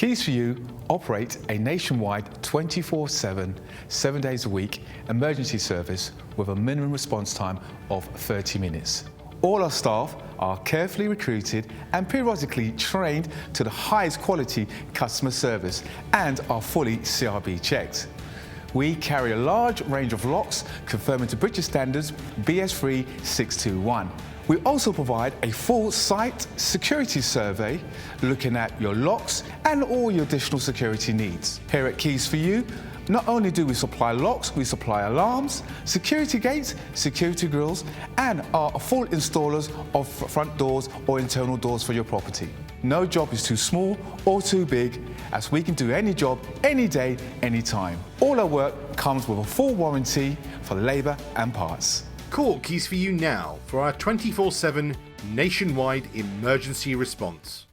Keys for You operate a nationwide 24/7, 7 days a week emergency service with a minimum response time of 30 minutes. All our staff are carefully recruited and periodically trained to the highest quality customer service and are fully CRB checked. We carry a large range of locks conforming to British standards BS3 621. We also provide a full site security survey looking at your locks and all your additional security needs. Here at Keys for You, not only do we supply locks, we supply alarms, security gates, security grills, and are full installers of front doors or internal doors for your property. No job is too small or too big, as we can do any job, any day, anytime. All our work comes with a full warranty for labour and parts. Call Keys for You now for our 24/7 nationwide emergency response.